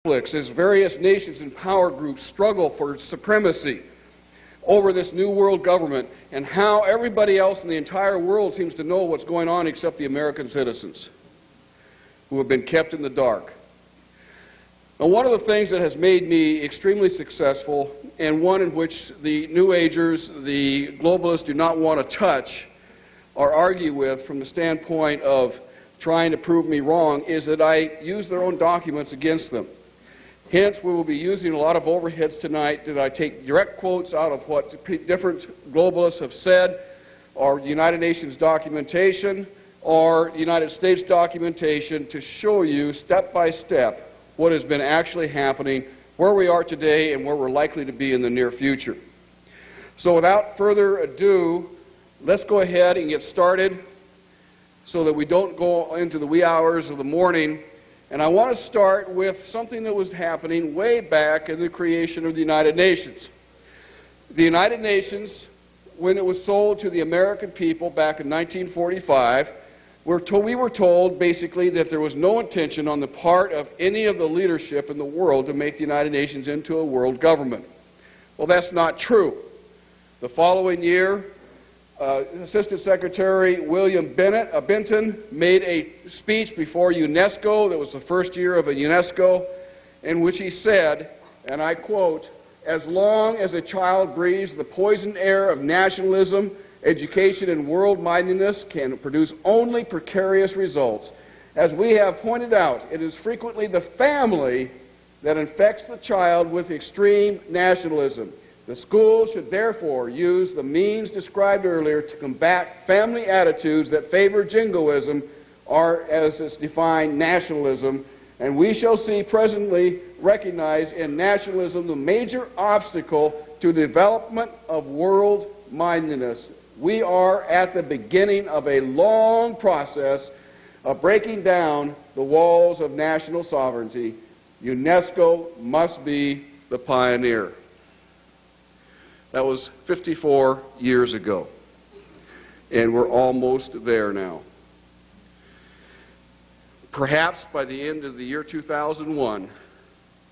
as various nations and power groups struggle for supremacy over this new world government, and how everybody else in the entire world seems to know what's going on except the American citizens, who have been kept in the dark. Now, one of the things that has made me extremely successful, and one in which the New Agers, the globalists, do not want to touch or argue with from the standpoint of trying to prove me wrong, is that I use their own documents against them. Hence, we will be using a lot of overheads tonight that I take direct quotes out of what different globalists have said, or United Nations documentation, or United States documentation, to show you step by step what has been actually happening, where we are today, and where we're likely to be in the near future. So without further ado, let's go ahead and get started so that we don't go into the wee hours of the morning. And I want to start with something that was happening way back in the creation of the United Nations. The United Nations, when it was sold to the American people back in 1945, we were told basically that there was no intention on the part of any of the leadership in the world to make the United Nations into a world government. Well, that's not true. The following year, Assistant Secretary William Benton made a speech before UNESCO. That was the first year of a UNESCO, in which he said, and I quote, "As long as a child breathes the poisoned air of nationalism, education and world-mindedness can produce only precarious results. As we have pointed out, it is frequently the family that infects the child with extreme nationalism. The school should therefore use the means described earlier to combat family attitudes that favor jingoism, or, as it's defined, nationalism, and we shall see presently recognize in nationalism the major obstacle to the development of world-mindedness. We are at the beginning of a long process of breaking down the walls of national sovereignty. UNESCO must be the pioneer." That was 54 years ago, and we're almost there now. Perhaps by the end of the year 2001,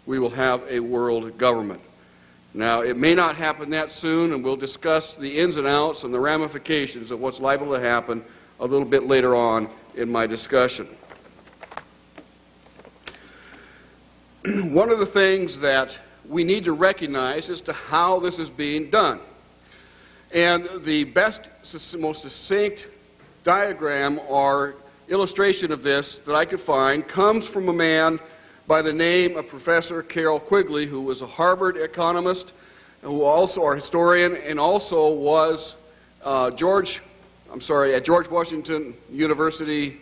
we will have a world government. Now, it may not happen that soon, and we'll discuss the ins and outs and the ramifications of what's liable to happen a little bit later on in my discussion. One of the things that we need to recognize as to how this is being done. And the best, most succinct diagram or illustration of this that I could find comes from a man by the name of Professor Carroll Quigley, who was a Harvard economist, who also, or historian, and also was at George Washington University.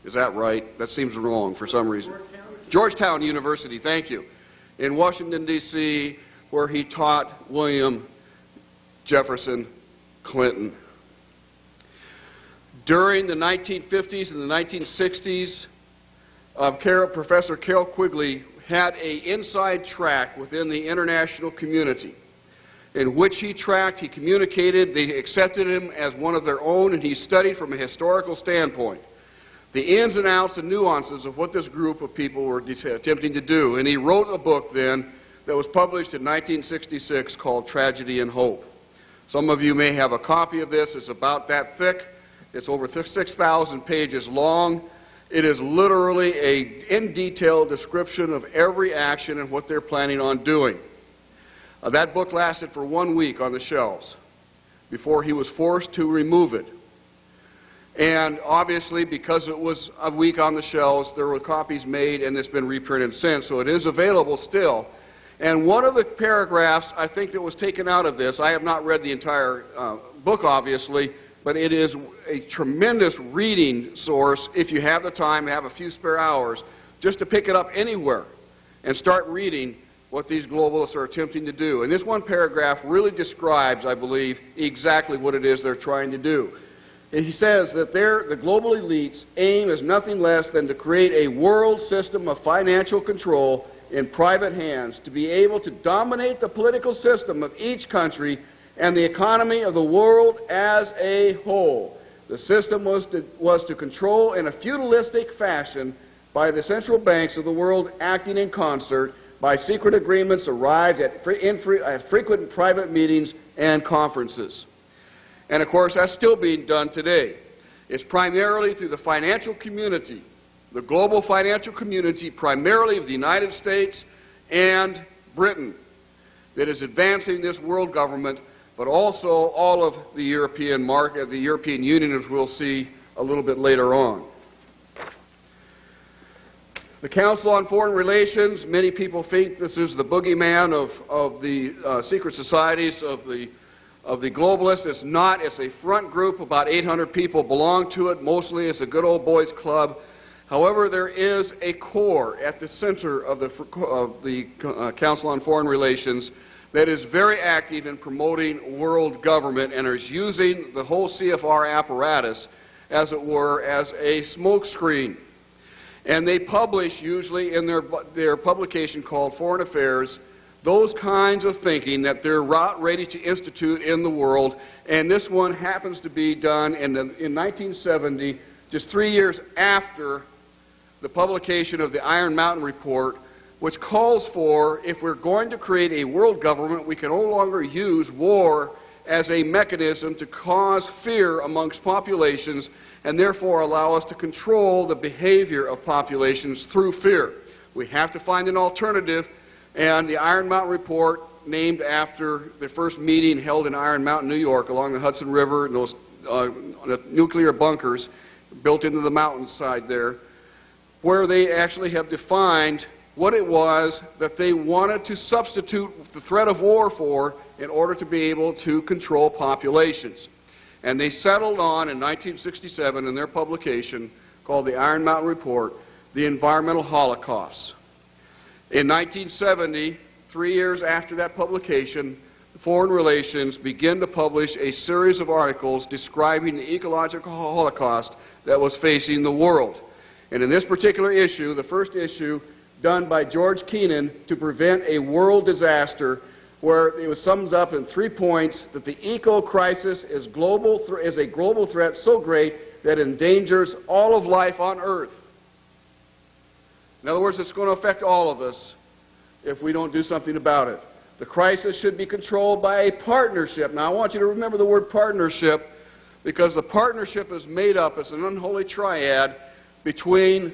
Is that right? That seems wrong for some reason. Georgetown University, thank you. In Washington, D.C., where he taught William Jefferson Clinton. During the 1950s and the 1960s, Professor Carroll Quigley had an inside track within the international community in which he communicated, they accepted him as one of their own, and he studied from a historical standpoint the ins and outs and nuances of what this group of people were attempting to do. And he wrote a book then that was published in 1966 called Tragedy and Hope. Some of you may have a copy of this. It's about that thick. It's over 6,000 pages long. It is literally an in-detail description of every action and what they're planning on doing. That book lasted for 1 week on the shelves before he was forced to remove it. And obviously, because it was a week on the shelves, there were copies made, and it's been reprinted since, so it is available still. And one of the paragraphs, I think, that was taken out of this, I have not read the entire book, obviously, but it is a tremendous reading source if you have the time, have a few spare hours, just to pick it up anywhere and start reading what these globalists are attempting to do. And this one paragraph really describes, I believe, exactly what it is they're trying to do. And he says that the global elites' aim is nothing less than to create a world system of financial control in private hands, to be able to dominate the political system of each country and the economy of the world as a whole. The system was to control in a feudalistic fashion by the central banks of the world acting in concert by secret agreements arrived at frequent private meetings and conferences. And of course, that's still being done today. It's primarily through the financial community, the global financial community, primarily of the United States and Britain, that is advancing this world government, but also all of the European market, the European Union, as we'll see a little bit later on. The Council on Foreign Relations, many people think this is the boogeyman of the secret societies of the globalists. It's not. It's a front group. About 800 people belong to it. Mostly it's a good old boys club. However, there is a core at the center of the Council on Foreign Relations that is very active in promoting world government and is using the whole CFR apparatus, as it were, as a smokescreen. And they publish, usually in their publication called Foreign Affairs, those kinds of thinking that they're ready to institute in the world. And this one happens to be done in 1970, just 3 years after the publication of the Iron Mountain Report, which calls for, if we're going to create a world government, we can no longer use war as a mechanism to cause fear amongst populations and therefore allow us to control the behavior of populations through fear. We have to find an alternative, and the Iron Mountain Report, named after the first meeting held in Iron Mountain, New York, along the Hudson River, and those nuclear bunkers built into the mountainside there, where they actually have defined what it was that they wanted to substitute the threat of war for in order to be able to control populations. And they settled on, in 1967, in their publication called the Iron Mountain Report, the environmental holocaust. In 1970, 3 years after that publication, Foreign Relations began to publish a series of articles describing the ecological holocaust that was facing the world. And in this particular issue, the first issue done by George Kennan to prevent a world disaster, where it was summed up in 3 points that the eco-crisis is a global threat so great that it endangers all of life on Earth. In other words, it's going to affect all of us if we don't do something about it. The crisis should be controlled by a partnership. Now, I want you to remember the word partnership, because the partnership is made up as an unholy triad between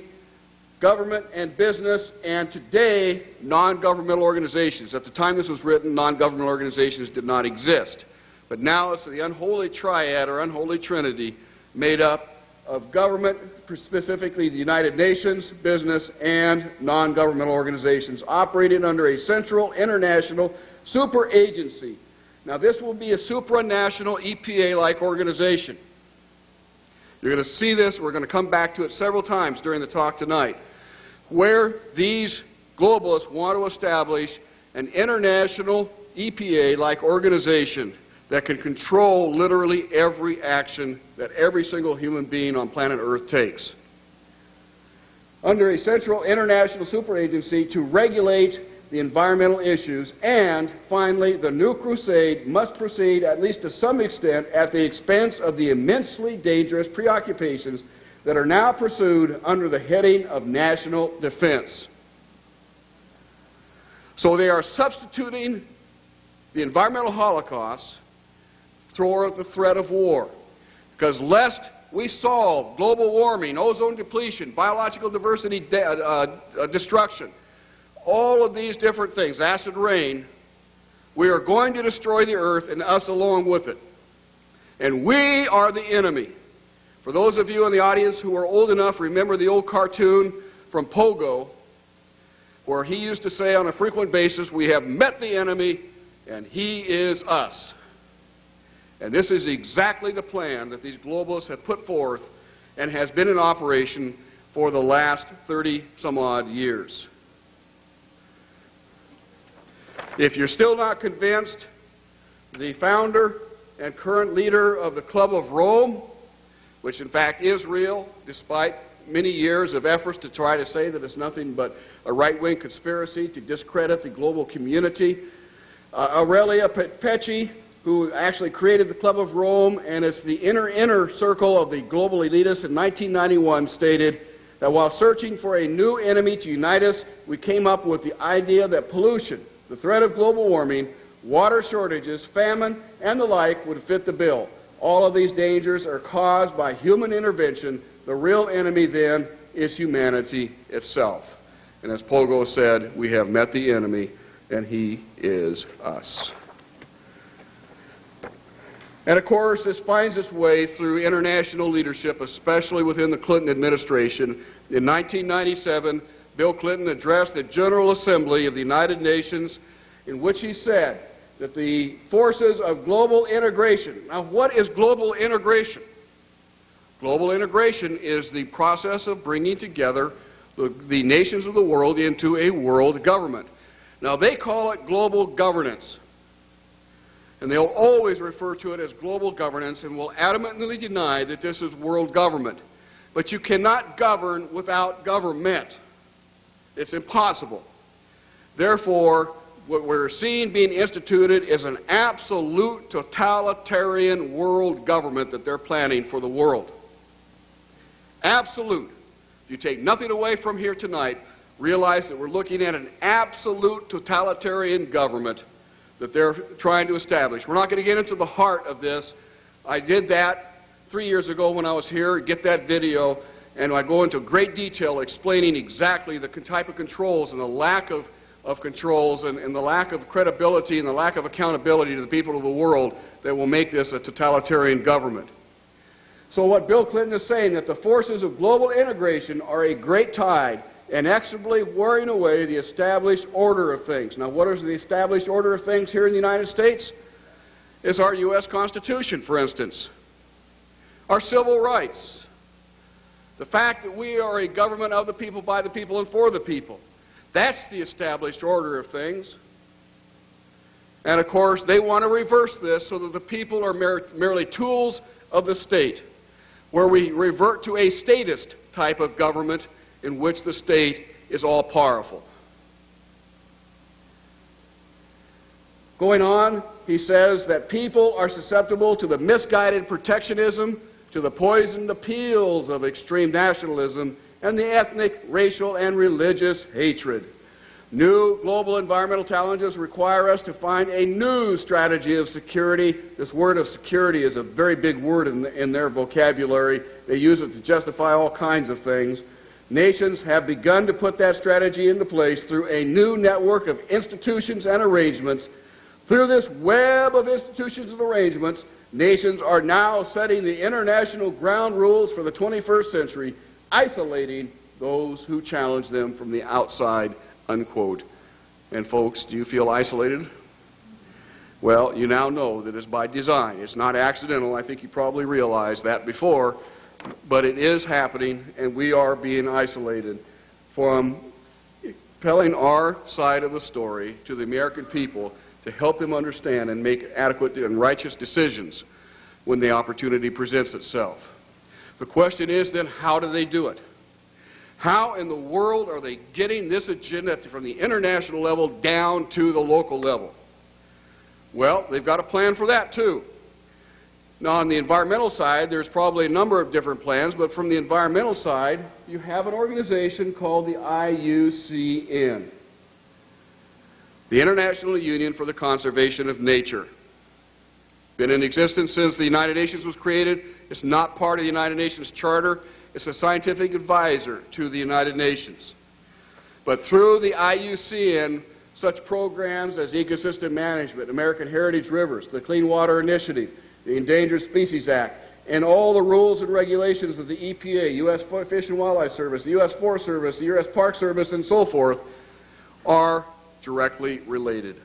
government and business, and today, non-governmental organizations. At the time this was written, non-governmental organizations did not exist. But now it's the unholy triad, or unholy trinity, made up of government, specifically the United Nations, business, and non-governmental organizations, operating under a central international super agency. Now, this will be a supranational EPA-like organization. You're going to see this. We're going to come back to it several times during the talk tonight, where these globalists want to establish an international EPA-like organization that can control literally every action that every single human being on planet Earth takes, under a central international superagency to regulate the environmental issues. And finally, the new crusade must proceed, at least to some extent, at the expense of the immensely dangerous preoccupations that are now pursued under the heading of national defense. So they are substituting the environmental holocaust for the threat of war. Because lest we solve global warming, ozone depletion, biological diversity destruction, all of these different things, acid rain, we are going to destroy the earth, and us along with it. And we are the enemy. For those of you in the audience who are old enough, remember the old cartoon from Pogo, where he used to say on a frequent basis, we have met the enemy, and he is us. And this is exactly the plan that these globalists have put forth and has been in operation for the last 30-some-odd years. If you're still not convinced, the founder and current leader of the Club of Rome, which in fact is real, despite many years of efforts to try to say that it's nothing but a right-wing conspiracy to discredit the global community, Aurelia Pecci, who actually created the Club of Rome, and it's the inner circle of the global elitists, in 1991 stated, that while searching for a new enemy to unite us, we came up with the idea that pollution, the threat of global warming, water shortages, famine, and the like would fit the bill. All of these dangers are caused by human intervention. The real enemy then is humanity itself. And as Pogo said, we have met the enemy, and he is us. And of course, this finds its way through international leadership, especially within the Clinton administration. In 1997, Bill Clinton addressed the General Assembly of the United Nations, in which he said that the forces of global integration. Now, what is global integration? Global integration is the process of bringing together the nations of the world into a world government. Now, they call it global governance. And they'll always refer to it as global governance and will adamantly deny that this is world government. But you cannot govern without government. It's impossible. Therefore, what we're seeing being instituted is an absolute totalitarian world government that they're planning for the world. Absolute. If you take nothing away from here tonight, realize that we're looking at an absolute totalitarian government that they're trying to establish. We're not going to get into the heart of this. I did that 3 years ago when I was here. Get that video, and I go into great detail explaining exactly the type of controls and the lack of controls and the lack of credibility and the lack of accountability to the people of the world that will make this a totalitarian government. So what Bill Clinton is saying, that the forces of global integration are a great tide inexorably wearing away the established order of things. Now, what is the established order of things here in the United States? It's our U.S. Constitution, for instance. Our civil rights. The fact that we are a government of the people, by the people, and for the people. That's the established order of things. And, of course, they want to reverse this so that the people are merely tools of the state, where we revert to a statist type of government in which the state is all-powerful. Going on, he says that people are susceptible to the misguided protectionism, to the poisoned appeals of extreme nationalism, and the ethnic, racial, and religious hatred. New global environmental challenges require us to find a new strategy of security. This word of security is a very big word in their vocabulary. They use it to justify all kinds of things. Nations have begun to put that strategy into place through a new network of institutions and arrangements. Through this web of institutions and arrangements, nations are now setting the international ground rules for the 21st century, isolating those who challenge them from the outside, unquote. And folks, do you feel isolated? Well, you now know that it's by design. It's not accidental. I think you probably realized that before. But it is happening, and we are being isolated from telling our side of the story to the American people to help them understand and make adequate and righteous decisions when the opportunity presents itself. The question is then, how do they do it? How in the world are they getting this agenda from the international level down to the local level? Well, they've got a plan for that too. Now, on the environmental side, there's probably a number of different plans, but from the environmental side, you have an organization called the IUCN, the International Union for the Conservation of Nature. Been in existence since the United Nations was created. It's not part of the United Nations Charter. It's a scientific advisor to the United Nations. But through the IUCN, such programs as ecosystem management, American Heritage Rivers, the Clean Water Initiative, the Endangered Species Act, and all the rules and regulations of the EPA, U.S. Fish and Wildlife Service, the U.S. Forest Service, the U.S. Park Service, and so forth, are directly related.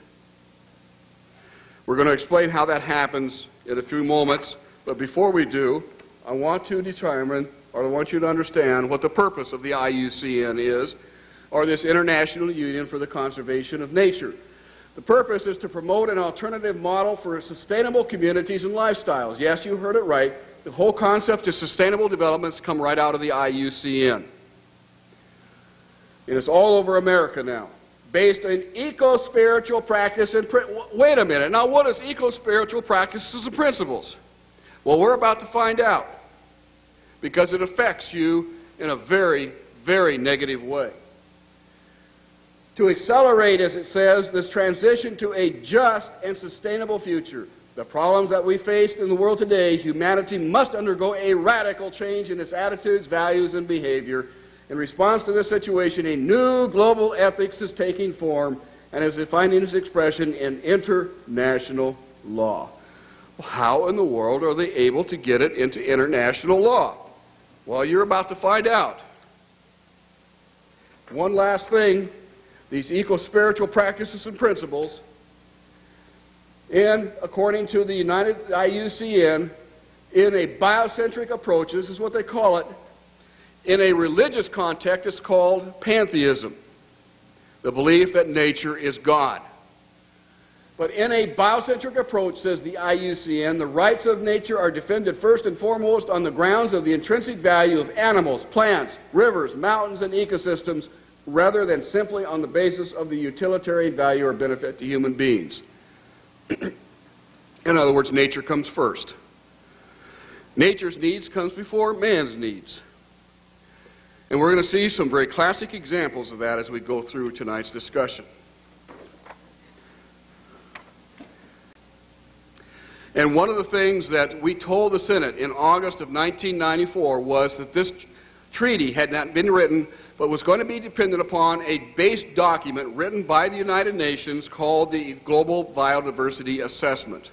We're going to explain how that happens in a few moments, but before we do, I want to determine, or I want you to understand what the purpose of the IUCN is, or this International Union for the Conservation of Nature. The purpose is to promote an alternative model for sustainable communities and lifestyles. Yes, you heard it right. The whole concept of sustainable developments come right out of the IUCN. And it's all over America now, based on eco-spiritual practice and wait a minute. Now, what is eco-spiritual practices and principles? Well, we're about to find out, because it affects you in a very, very negative way. To accelerate, as it says, this transition to a just and sustainable future, the problems that we face in the world today, humanity must undergo a radical change in its attitudes, values, and behavior. In response to this situation, a new global ethics is taking form and is finding its expression in international law. How in the world are they able to get it into international law? Well, you're about to find out. One last thing. These eco-spiritual practices and principles, according to the IUCN, in a biocentric approach, this is what they call it. In a religious context, it's called pantheism, the belief that nature is God. But in a biocentric approach, says the IUCN, the rights of nature are defended first and foremost on the grounds of the intrinsic value of animals, plants, rivers, mountains, and ecosystems, rather than simply on the basis of the utilitarian value or benefit to human beings. In other words, nature comes first. Nature's needs comes before man's needs. And we're going to see some very classic examples of that as we go through tonight's discussion. And one of the things that we told the Senate in August of 1994 was that this treaty had not been written, but was going to be dependent upon a base document written by the United Nations called the Global Biodiversity Assessment.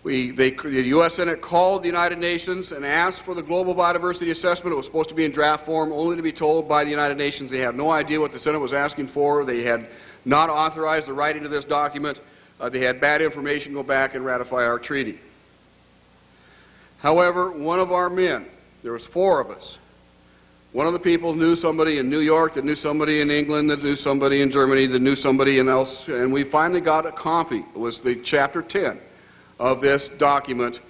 The U.S. Senate called the United Nations and asked for the Global Biodiversity Assessment. It was supposed to be in draft form, only to be told by the United Nations they had no idea what the Senate was asking for. They had not authorized the writing of this document. They had bad information. Go back and ratify our treaty. However, one of our men, there was 4 of us, one of the people knew somebody in New York, that knew somebody in England, that knew somebody in Germany, that knew somebody else, and we finally got a copy. It was the Chapter 10 of this document.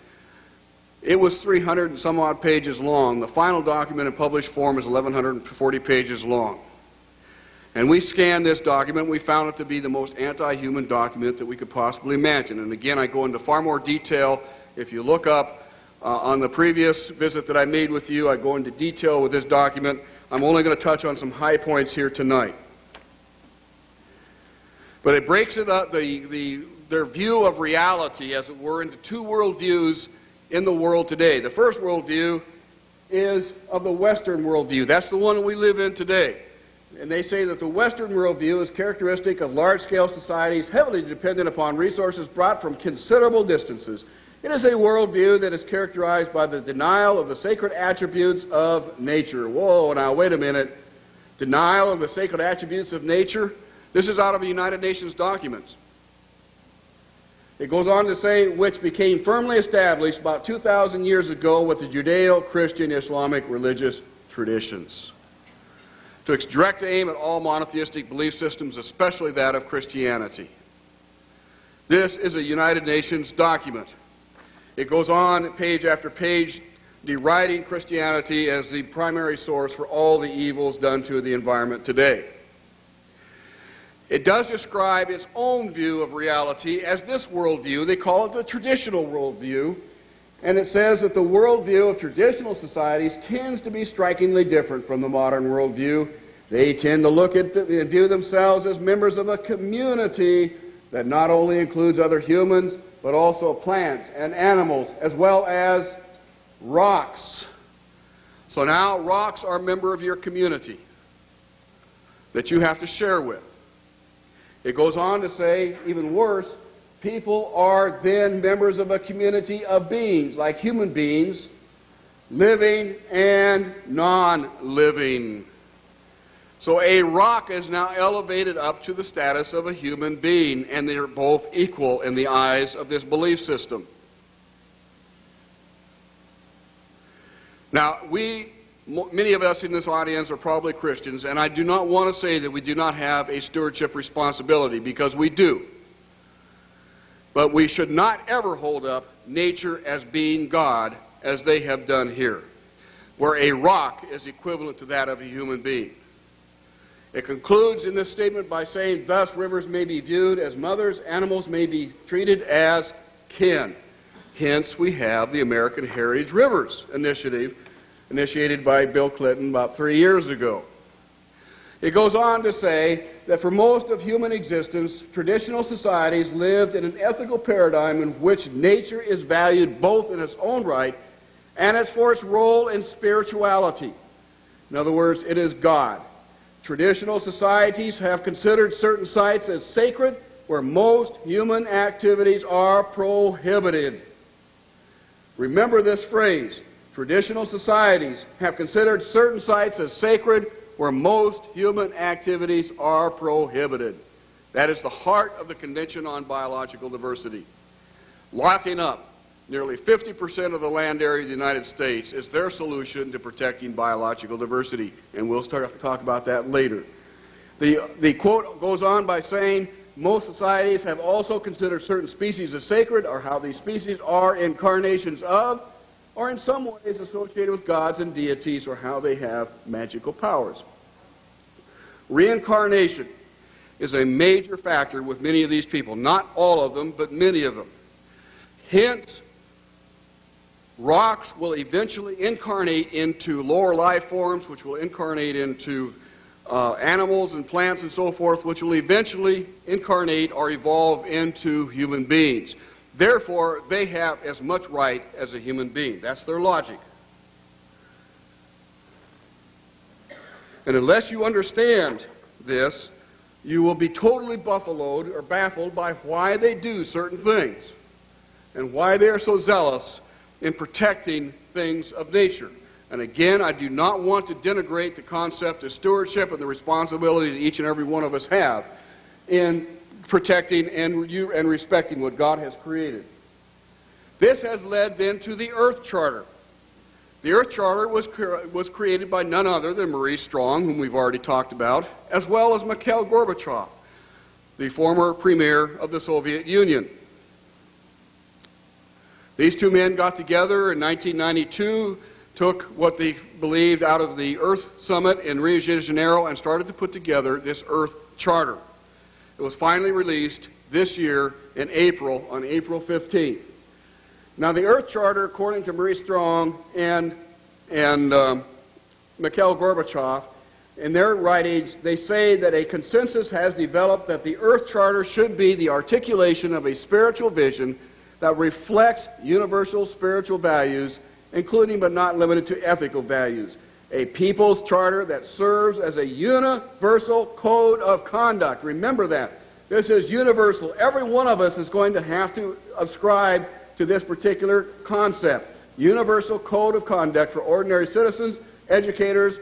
It was 300 and some odd pages long. The final document in published form is 1,140 pages long. And we scanned this document. We found it to be the most anti-human document that we could possibly imagine. And again, I go into far more detail. If you look up on the previous visit that I made with you, I go into detail with this document. I'm only going to touch on some high points here tonight. But it breaks it up, their view of reality, as it were, into 2 worldviews in the world today. The first worldview is of the Western worldview. That's the one that we live in today. And they say that the Western worldview is characteristic of large-scale societies heavily dependent upon resources brought from considerable distances. It is a worldview that is characterized by the denial of the sacred attributes of nature. Whoa, now wait a minute. Denial of the sacred attributes of nature? This is out of the United Nations documents. It goes on to say, which became firmly established about 2,000 years ago with the Judeo-Christian Islamic religious traditions. To its direct aim at all monotheistic belief systems, especially that of Christianity. This is a United Nations document. It goes on page after page deriding Christianity as the primary source for all the evils done to the environment today. It does describe its own view of reality as this worldview. They call it the traditional worldview. And it says that the worldview of traditional societies tends to be strikingly different from the modern worldview. They tend to look at and view themselves as members of a community that not only includes other humans, but also plants and animals, as well as rocks. So now rocks are a member of your community that you have to share with. It goes on to say, even worse, people are then members of a community of beings, like human beings, living and non-living. So a rock is now elevated up to the status of a human being, and they are both equal in the eyes of this belief system. Now, many of us in this audience are probably Christians, and I do not want to say that we do not have a stewardship responsibility, because we do. But we should not ever hold up nature as being God, as they have done here, where a rock is equivalent to that of a human being. It concludes in this statement by saying, thus rivers may be viewed as mothers, animals may be treated as kin. Hence we have the American Heritage Rivers Initiative initiated by Bill Clinton about 3 years ago. It goes on to say that for most of human existence, traditional societies lived in an ethical paradigm in which nature is valued both in its own right and as for its role in spirituality. In other words, it is God. Traditional societies have considered certain sites as sacred where most human activities are prohibited. Remember this phrase. Traditional societies have considered certain sites as sacred where most human activities are prohibited. That is the heart of the Convention on Biological Diversity. Locking up nearly 50% of the land area of the United States is their solution to protecting biological diversity, and we'll talk about that later. The quote goes on by saying, most societies have also considered certain species as sacred, or how these species are incarnations of, or in some ways associated with gods and deities, or how they have magical powers. Reincarnation is a major factor with many of these people. Not all of them, but many of them. Hence, rocks will eventually incarnate into lower life forms, which will incarnate into animals and plants and so forth, which will eventually incarnate or evolve into human beings. Therefore, they have as much right as a human being. That's their logic. And unless you understand this, you will be totally buffaloed or baffled by why they do certain things and why they are so zealous in protecting things of nature. And again, I do not want to denigrate the concept of stewardship and the responsibility that each and every one of us have in protecting and respecting what God has created. This has led then to the Earth Charter. The Earth Charter was created by none other than Maurice Strong, whom we've already talked about, as well as Mikhail Gorbachev, the former premier of the Soviet Union. These two men got together in 1992, took what they believed out of the Earth Summit in Rio de Janeiro, and started to put together this Earth Charter. It was finally released this year in April, on April 15th. Now, the Earth Charter, according to Maurice Strong and Mikhail Gorbachev, in their writings, they say that a consensus has developed that the Earth Charter should be the articulation of a spiritual vision that reflects universal spiritual values, including but not limited to ethical values. A people's charter that serves as a universal code of conduct. Remember that. This is universal. Every one of us is going to have to ascribe to this particular concept. Universal code of conduct for ordinary citizens, educators,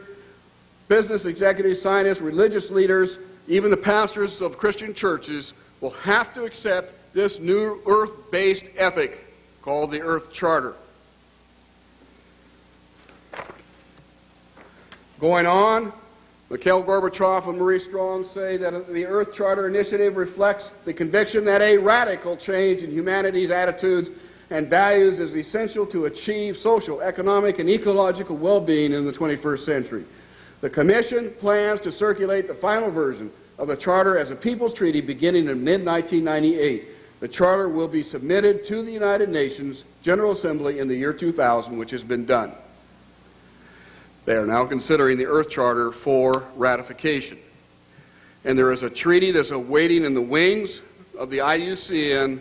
business executives, scientists, religious leaders, even the pastors of Christian churches will have to accept this new earth-based ethic called the Earth Charter. Going on, Mikhail Gorbachev and Maurice Strong say that the Earth Charter initiative reflects the conviction that a radical change in humanity's attitudes and values is essential to achieve social, economic, and ecological well-being in the 21st century. The Commission plans to circulate the final version of the Charter as a People's Treaty beginning in mid-1998. The Charter will be submitted to the United Nations General Assembly in the year 2000, which has been done. They are now considering the Earth Charter for ratification. And there is a treaty that's awaiting in the wings of the IUCN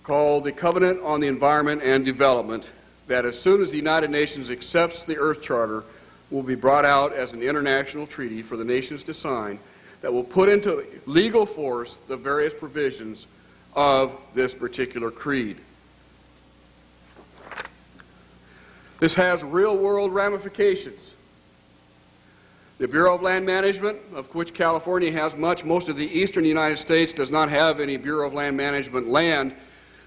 called the Covenant on the Environment and Development, that as soon as the United Nations accepts the Earth Charter, will be brought out as an international treaty for the nations to sign that will put into legal force the various provisions of this particular creed. This has real-world ramifications. The Bureau of Land Management, of which California has much, most of the eastern United States does not have any Bureau of Land Management land,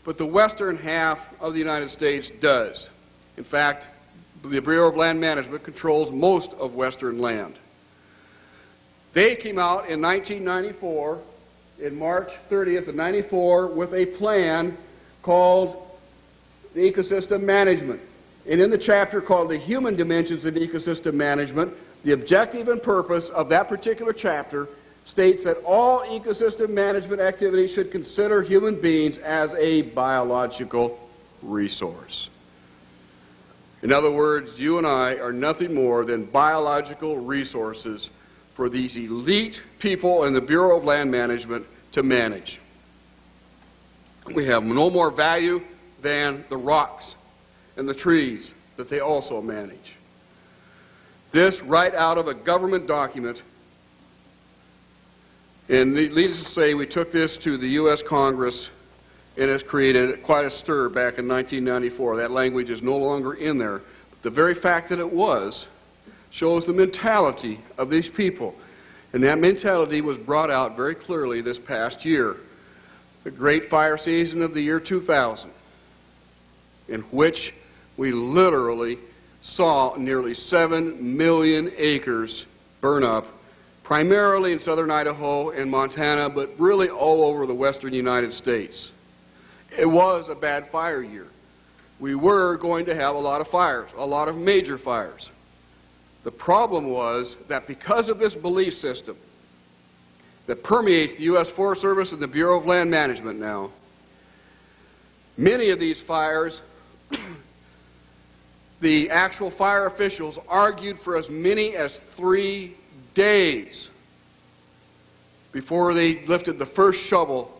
but the western half of the United States does. In fact, the Bureau of Land Management controls most of western land. They came out in 1994, in March 30th of 94, with a plan called the Ecosystem Management. And in the chapter called the Human Dimensions of Ecosystem Management, the objective and purpose of that particular chapter states that all ecosystem management activities should consider human beings as a biological resource. In other words, you and I are nothing more than biological resources for these elite people in the Bureau of Land Management to manage. We have no more value than the rocks and the trees that they also manage. This right out of a government document. And needless to say, we took this to the U.S. Congress, and it's created quite a stir back in 1994. That language is no longer in there. But the very fact that it was shows the mentality of these people. And that mentality was brought out very clearly this past year, the great fire season of the year 2000, in which we literally saw nearly 7 million acres burn up, primarily in southern Idaho and Montana, but really all over the western United States. It was a bad fire year. We were going to have a lot of fires, a lot of major fires. The problem was that because of this belief system that permeates the U.S. Forest Service and the Bureau of Land Management now, many of these fires, the actual fire officials argued for as many as 3 days before they lifted the first shovel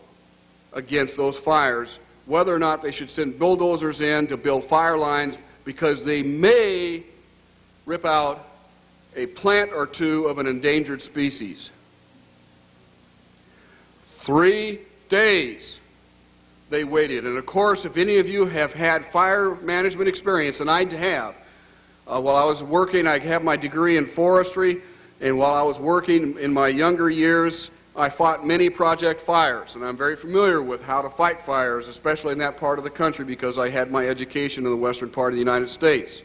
against those fires, whether or not they should send bulldozers in to build fire lines, because they may rip out a plant or two of an endangered species. 3 days they waited. And of course, if any of you have had fire management experience, and I have, while I was working, I have my degree in forestry, and while I was working in my younger years, I fought many project fires, and I'm very familiar with how to fight fires, especially in that part of the country, because I had my education in the western part of the United States.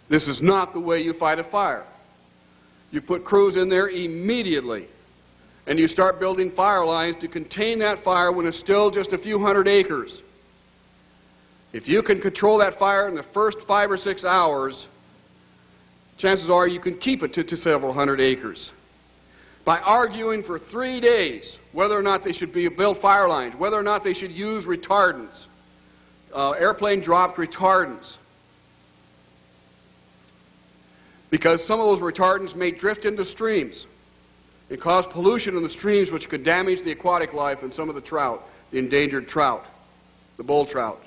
This is not the way you fight a fire. You put crews in there immediately, and you start building fire lines to contain that fire when it's still just a few hundred acres. If you can control that fire in the first 5 or 6 hours, chances are you can keep it to several hundred acres. By arguing for 3 days whether or not they should build fire lines, whether or not they should use retardants, airplane-dropped retardants, because some of those retardants may drift into streams and cause pollution in the streams, which could damage the aquatic life and some of the trout, the endangered trout, the bull trout.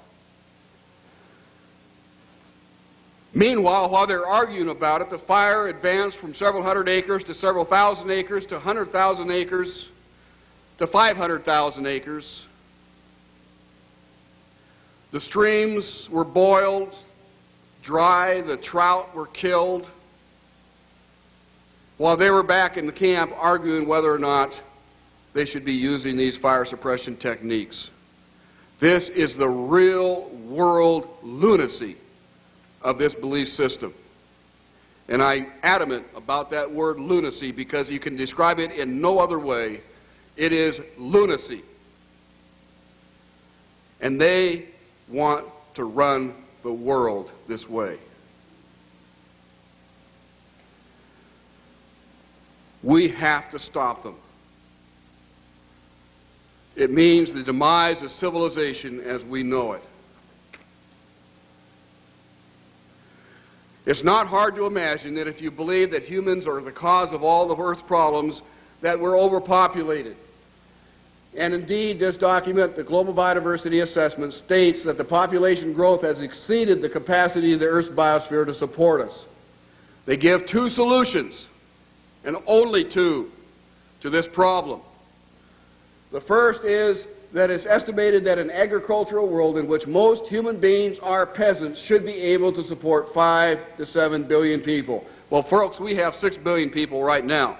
Meanwhile, while they're arguing about it, the fire advanced from several hundred acres to several thousand acres to 100,000 acres to 500,000 acres. The streams were boiled dry, the trout were killed, while they were back in the camp arguing whether or not they should be using these fire suppression techniques. This is the real world lunacy of this belief system. And I'm adamant about that word lunacy because you can describe it in no other way. It is lunacy. And they want to run the world this way. We have to stop them. It means the demise of civilization as we know it. It's not hard to imagine that if you believe that humans are the cause of all of Earth's problems, that we're overpopulated. And indeed, this document, the Global Biodiversity Assessment, states that the population growth has exceeded the capacity of the Earth's biosphere to support us. They give 2 solutions, and only 2, to this problem. The first is that it's estimated that an agricultural world in which most human beings are peasants should be able to support 5 to 7 billion people. Well, folks, we have 6 billion people right now.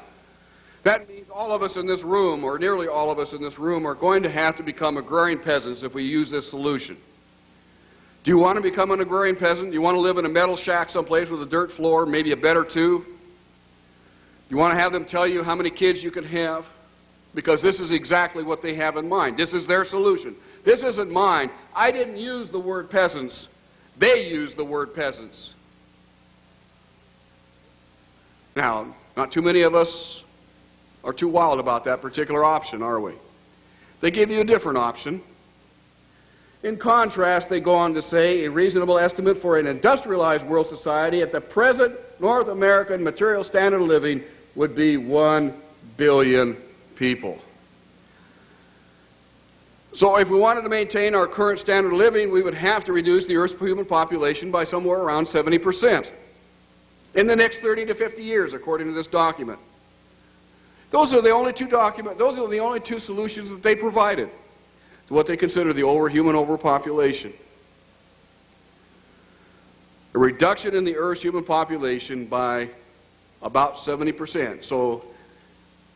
That means all of us in this room, or nearly all of us in this room, are going to have to become agrarian peasants if we use this solution. Do you want to become an agrarian peasant? Do you want to live in a metal shack someplace with a dirt floor, maybe a bed or 2? Do you want to have them tell you how many kids you can have? Because this is exactly what they have in mind. This is their solution. This isn't mine. I didn't use the word peasants. They used the word peasants. Now, not too many of us are too wild about that particular option, are we? They give you a different option. In contrast, they go on to say a reasonable estimate for an industrialized world society at the present North American material standard of living would be 1 billion people. So if we wanted to maintain our current standard of living, we would have to reduce the Earth's human population by somewhere around 70% in the next 30 to 50 years, according to this document. Those are the only two solutions that they provided to what they consider the human overpopulation. A reduction in the Earth's human population by about 70%. So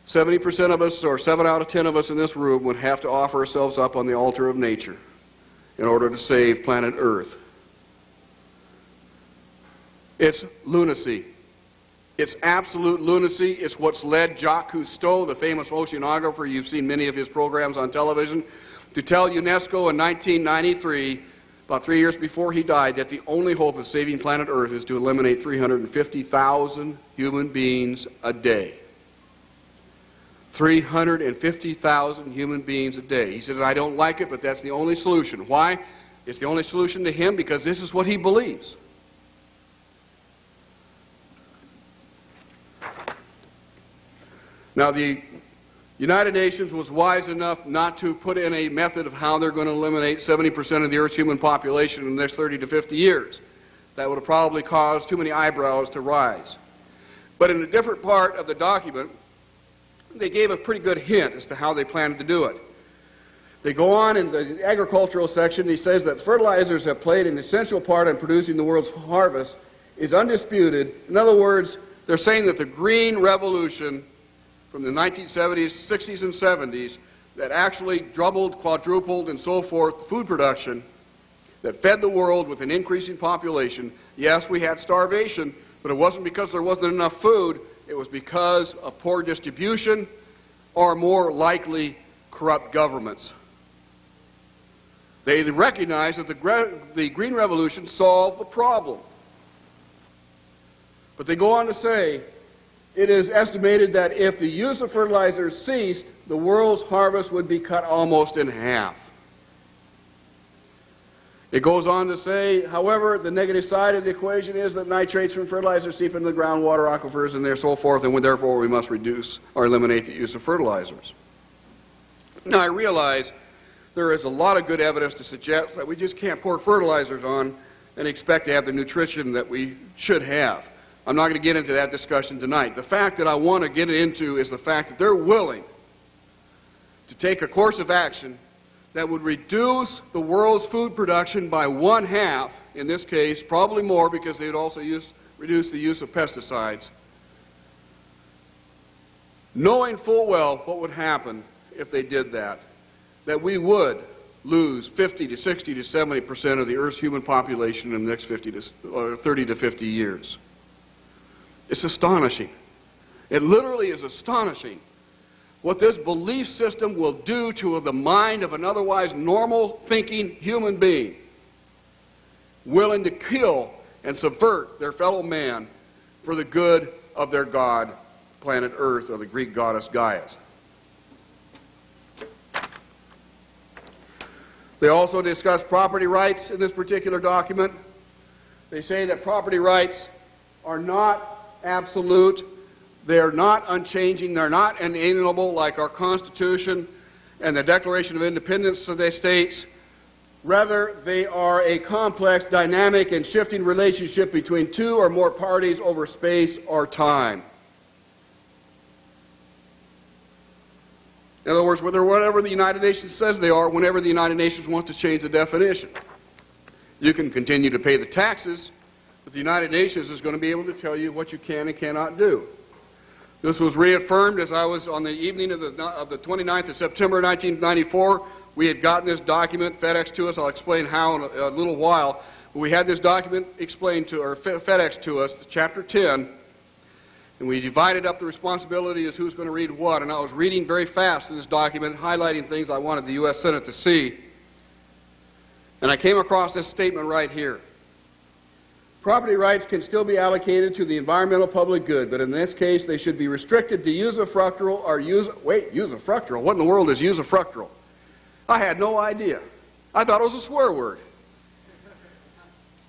70% of us, or 7 out of 10 of us in this room, would have to offer ourselves up on the altar of nature in order to save planet Earth. It's lunacy. It's absolute lunacy. It's what's led Jacques Cousteau, the famous oceanographer, you've seen many of his programs on television, to tell UNESCO in 1993, about 3 years before he died, that the only hope of saving planet Earth is to eliminate 350,000 human beings a day. 350,000 human beings a day. He said, I don't like it, but that's the only solution. Why? It's the only solution to him because this is what he believes. Now, the United Nations was wise enough not to put in a method of how they're going to eliminate 70% of the Earth's human population in the next 30 to 50 years. That would have probably caused too many eyebrows to rise. But in a different part of the document, they gave a pretty good hint as to how they planned to do it. They go on in the agricultural section. He says that fertilizers have played an essential part in producing the world's harvest is undisputed. In other words, they're saying that the Green Revolution from the 1970s, 60s, and 70s that actually doubled, quadrupled, and so forth food production that fed the world with an increasing population. Yes, we had starvation, but it wasn't because there wasn't enough food. It was because of poor distribution or more likely corrupt governments. They recognized that the Green Revolution solved the problem. But they go on to say, it is estimated that if the use of fertilizers ceased, the world's harvest would be cut almost in half. It goes on to say, however, the negative side of the equation is that nitrates from fertilizers seep into the groundwater aquifers and so forth, and therefore we must reduce or eliminate the use of fertilizers. Now, I realize there is a lot of good evidence to suggest that we just can't pour fertilizers on and expect to have the nutrition that we should have. I'm not going to get into that discussion tonight. The fact that I want to get into is the fact that they're willing to take a course of action that would reduce the world's food production by 1/2, in this case, probably more because they would also reduce the use of pesticides, knowing full well what would happen if they did that, that we would lose 50 to 60 to 70% of the Earth's human population in the next 30 to 50 years. It's astonishing. It literally is astonishing what this belief system will do to the mind of an otherwise normal thinking human being, willing to kill and subvert their fellow man for the good of their god, planet Earth, or the Greek goddess Gaia. They also discuss property rights in this particular document. They say that property rights are not absolute. They're not unchanging. They're not inalienable like our Constitution and the Declaration of Independence states. Rather, they are a complex, dynamic, and shifting relationship between two or more parties over space or time. In other words, whatever the United Nations says they are, whenever the United Nations wants to change the definition. You can continue to pay the taxes, but the United Nations is going to be able to tell you what you can and cannot do. This was reaffirmed as I was on the evening of the 29th of September 1994. We had gotten this document FedEx to us. I'll explain how in a little while. But we had this document explained to, or FedEx to us, Chapter 10, and we divided up the responsibility as who's going to read what. And I was reading very fast in this document, highlighting things I wanted the U.S. Senate to see. And I came across this statement right here. Property rights can still be allocated to the environmental public good, but in this case they should be restricted to usufructual or usufructual. What in the world is usufructual? I had no idea. I thought it was a swear word.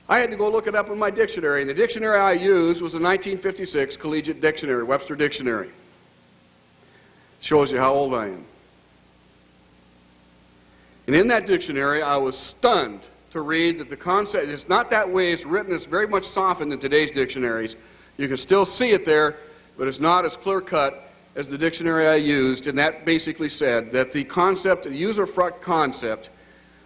I had to go look it up in my dictionary, and the dictionary I used was a 1956 Collegiate Dictionary, Webster Dictionary. Shows you how old I am. And in that dictionary, I was stunned to read that the concept, it's not that way, it's written, it's very much softened in today's dictionaries. You can still see it there, but it's not as clear-cut as the dictionary I used, and that basically said that the concept, the usufruct concept,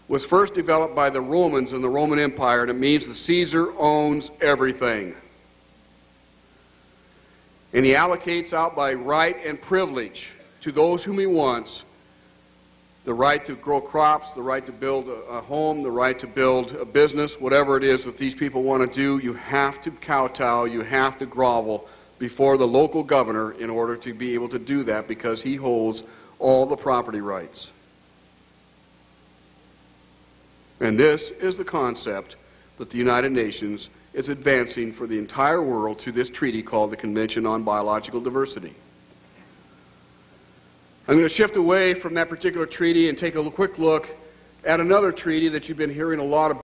was first developed by the Romans in the Roman Empire, and it means the Caesar owns everything. And he allocates out by right and privilege to those whom he wants the right to grow crops, the right to build a home, the right to build a business, whatever it is that these people want to do. You have to kowtow, you have to grovel before the local governor in order to be able to do that, because he holds all the property rights. And this is the concept that the United Nations is advancing for the entire world through this treaty called the Convention on Biological Diversity. I'm going to shift away from that particular treaty and take a quick look at another treaty that you've been hearing a lot